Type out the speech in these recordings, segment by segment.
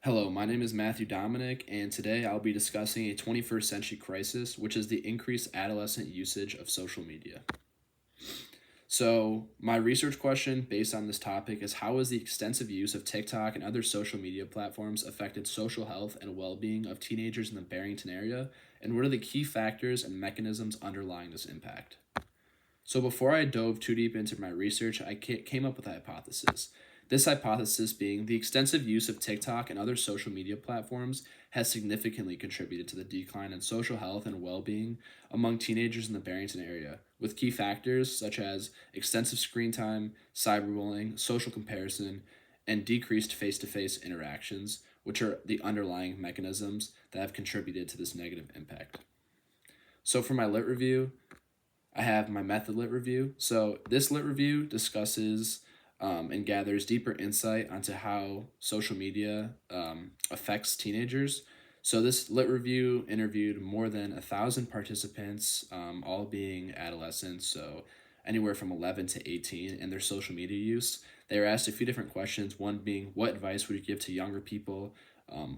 Hello, my name is Dominick, and today I'll be discussing a 21st century crisis, which is the increased adolescent usage of social media. So, my research question based on this topic is how has the extensive use of TikTok and other social media platforms affected social health and well being of teenagers in the Barrington area, and what are the key factors and mechanisms underlying this impact? So before I dove too deep into my research, I came up with a hypothesis. This hypothesis being the extensive use of TikTok and other social media platforms has significantly contributed to the decline in social health and well being among teenagers in the Barrington area, with key factors such as extensive screen time, cyberbullying, social comparison, and decreased face to face interactions, which are the underlying mechanisms that have contributed to this negative impact. So, for my lit review, I have my method lit review. So this lit review discusses and gathers deeper insight onto how social media affects teenagers. So this lit review interviewed more than 1,000 participants, all being adolescents, so anywhere from 11 to 18, in their social media use. They were asked a few different questions. One being, what advice would you give to younger people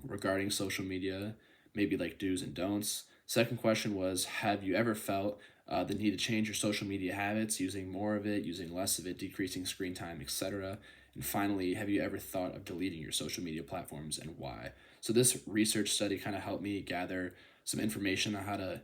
regarding social media, maybe like do's and don'ts. Second question was, have you ever felt the need to change your social media habits, using more of it, using less of it, decreasing screen time, etc.? And finally, have you ever thought of deleting your social media platforms and why? So this research study kind of helped me gather some information on how to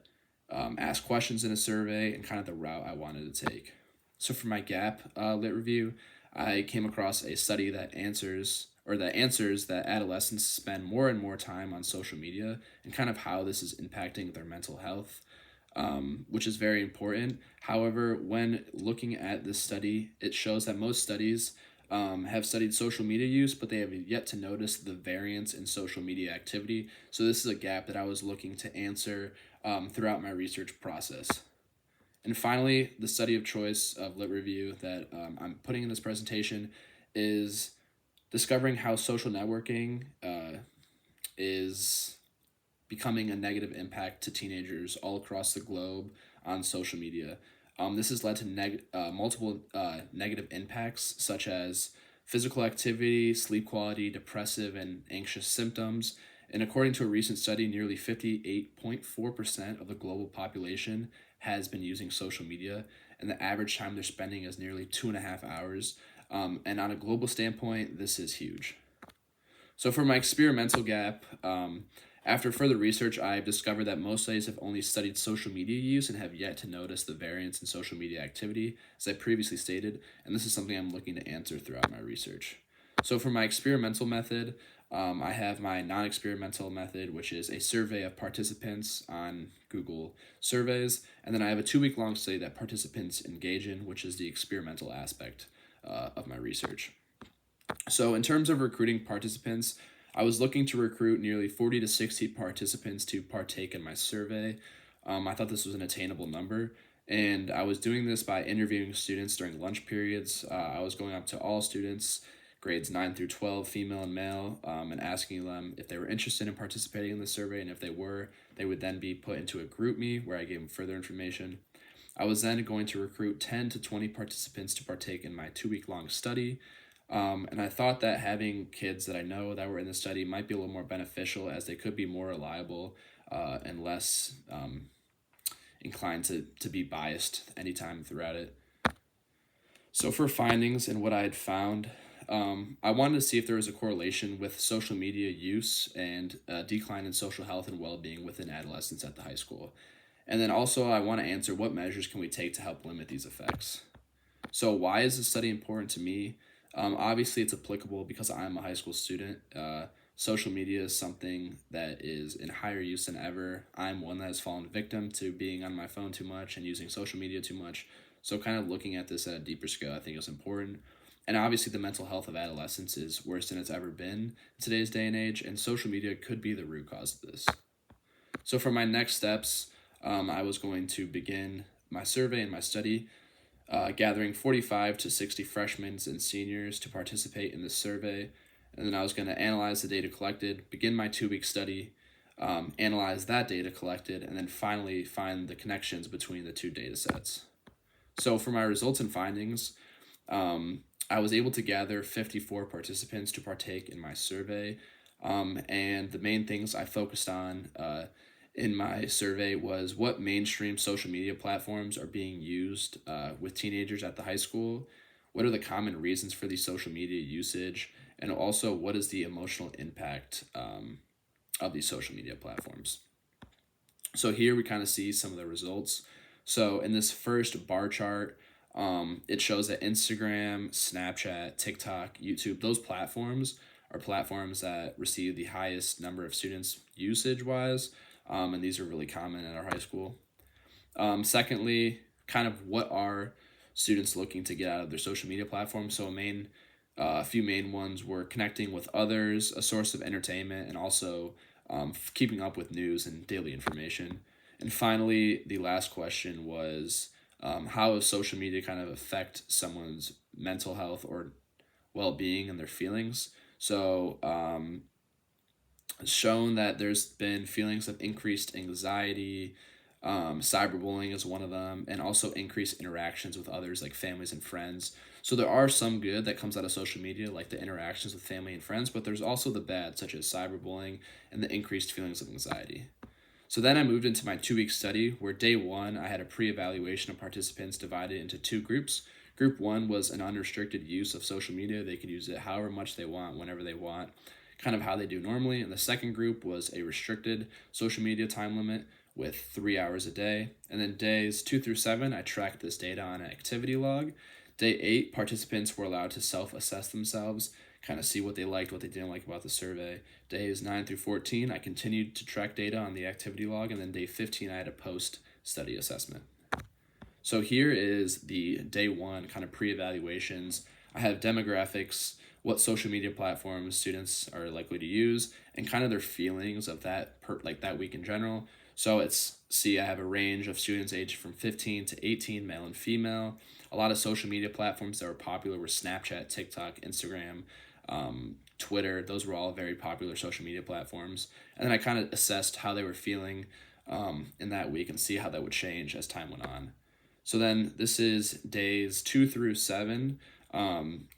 ask questions in a survey and kind of the route I wanted to take. So for my gap lit review, I came across a study that answers that adolescents spend more and more time on social media and kind of how this is impacting their mental health, which is very important. However, when looking at this study, it shows that most studies have studied social media use, but they have yet to notice the variance in social media activity. So this is a gap that I was looking to answer throughout my research process. And finally, the study of choice of lit review that I'm putting in this presentation is discovering how social networking is becoming a negative impact to teenagers all across the globe on social media. This has led to multiple negative impacts, such as physical activity, sleep quality, depressive and anxious symptoms. And according to a recent study, nearly 58.4% of the global population has been using social media, and the average time they're spending is nearly 2.5 hours. And on a global standpoint, this is huge. So for my experimental gap, after further research, I've discovered that most studies have only studied social media use and have yet to notice the variance in social media activity, as I previously stated, and this is something I'm looking to answer throughout my research. So for my experimental method, I have my non-experimental method, which is a survey of participants on Google Surveys, and then I have a 2-week long study that participants engage in, which is the experimental aspect of my research. So in terms of recruiting participants, I was looking to recruit nearly 40 to 60 participants to partake in my survey. I thought this was an attainable number, and I was doing this by interviewing students during lunch periods. I was going up to all students, grades 9 through 12, female and male, and asking them if they were interested in participating in the survey, and if they were, they would then be put into a group me where I gave them further information. I was then going to recruit 10 to 20 participants to partake in my 2-week long study. And I thought that having kids that I know that were in the study might be a little more beneficial, as they could be more reliable and less inclined to be biased anytime throughout it. So for findings and what I had found, I wanted to see if there was a correlation with social media use and decline in social health and well-being within adolescents at the high school. And then also I want to answer what measures can we take to help limit these effects. So why is this study important to me? Obviously, it's applicable because I'm a high school student. Social media is something that is in higher use than ever. I'm one that has fallen victim to being on my phone too much and using social media too much. So kind of looking at this at a deeper scale, I think is important. And obviously, the mental health of adolescents is worse than it's ever been in today's day and age, and social media could be the root cause of this. So for my next steps, I was going to begin my survey and my study, gathering 45 to 60 freshmen and seniors to participate in this survey. And then I was going to analyze the data collected, begin my 2-week study, analyze that data collected, and then finally find the connections between the two data sets. So for my results and findings, I was able to gather 54 participants to partake in my survey. And the main things I focused on in my survey was what mainstream social media platforms are being used with teenagers at the high school. What are the common reasons for the social media usage? And also, what is the emotional impact of these social media platforms? So here we kind of see some of the results. So in this first bar chart, it shows that Instagram, Snapchat, TikTok, YouTube, those platforms are platforms that receive the highest number of students usage wise. And these are really common at our high school. Secondly, kind of what are students looking to get out of their social media platforms? So a few main ones were connecting with others, a source of entertainment, and also keeping up with news and daily information. And finally, the last question was how does social media kind of affect someone's mental health or well-being and their feelings? So it's shown that there's been feelings of increased anxiety. Cyberbullying is one of them, and also increased interactions with others like families and friends. So there are some good that comes out of social media, like the interactions with family and friends, but there's also the bad, such as cyberbullying and the increased feelings of anxiety. So then I moved into my 2 week study where day one, I had a pre evaluation of participants divided into two groups. Group one was an unrestricted use of social media. They could use it however much they want, whenever they want, kind of how they do normally. And the second group was a restricted social media time limit with 3 hours a day. And then days 2 through 7, I tracked this data on an activity log. Day 8, participants were allowed to self assess themselves, kind of see what they liked, what they didn't like about the survey. Days 9 through 14, I continued to track data on the activity log. And then day 15, I had a post study assessment. So here is the day one kind of pre-evaluations. I have demographics, what social media platforms students are likely to use, and kind of their feelings of that week in general. So I have a range of students aged from 15 to 18, male and female. A lot of social media platforms that were popular were Snapchat, TikTok, Instagram, Twitter. Those were all very popular social media platforms. And then I kind of assessed how they were feeling in that week and see how that would change as time went on. So then this is days 2 through 7.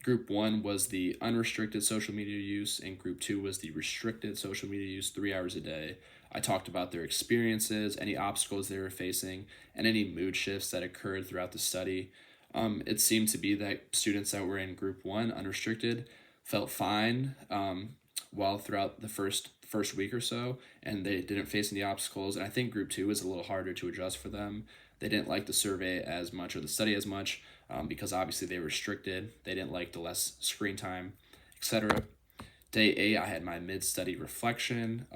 Group one was the unrestricted social media use, and group two was the restricted social media use, 3 hours a day. I talked about their experiences, any obstacles they were facing, and any mood shifts that occurred throughout the study. It seemed to be that students that were in group one, unrestricted, felt fine while throughout the first week or so, and they didn't face any obstacles. And I think group two was a little harder to adjust for them. They didn't like the survey as much or the study as much because obviously they were restricted. They didn't like the less screen time, etc. Day 8, I had my mid-study reflection.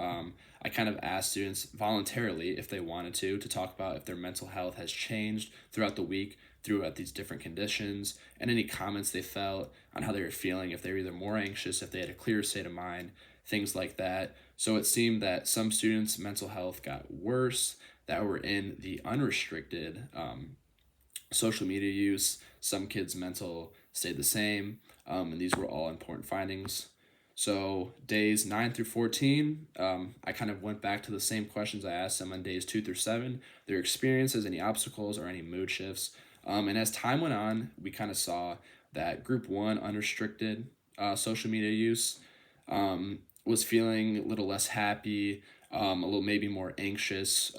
I kind of asked students voluntarily if they wanted to talk about if their mental health has changed throughout the week, throughout these different conditions, and any comments they felt on how they were feeling, if they were either more anxious, if they had a clearer state of mind, things like that. So it seemed that some students' mental health got worse that were in the unrestricted social media use. Some kids' mental stayed the same, and these were all important findings. So days 9 through 14, I kind of went back to the same questions I asked them on days 2 through 7, their experiences, any obstacles, or any mood shifts. And as time went on, we kind of saw that group one, unrestricted social media use, was feeling a little less happy, a little maybe more anxious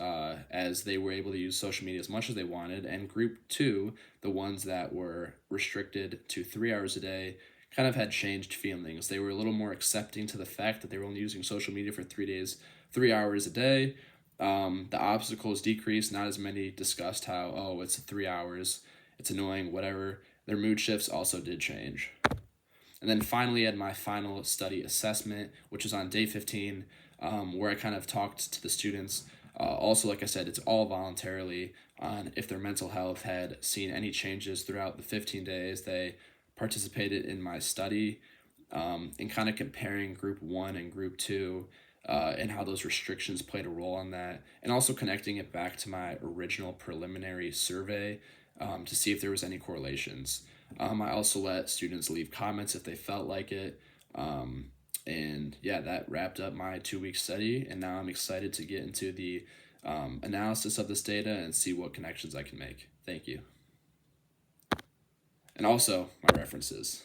as they were able to use social media as much as they wanted. And group two, the ones that were restricted to 3 hours a day, kind of had changed feelings. They were a little more accepting to the fact that they were only using social media for 3 hours a day. The obstacles decreased, not as many discussed how, oh, it's 3 hours, it's annoying, whatever. Their mood shifts also did change. And then finally, I had my final study assessment, which was on day 15, where I kind of talked to the students. Also, like I said, it's all voluntarily on if their mental health had seen any changes throughout the 15 days they participated in my study, and kind of comparing group one and group two and how those restrictions played a role on that, and also connecting it back to my original preliminary survey to see if there was any correlations. I also let students leave comments if they felt like it. And yeah, that wrapped up my 2 week study. And now I'm excited to get into the analysis of this data and see what connections I can make. Thank you. And also my references.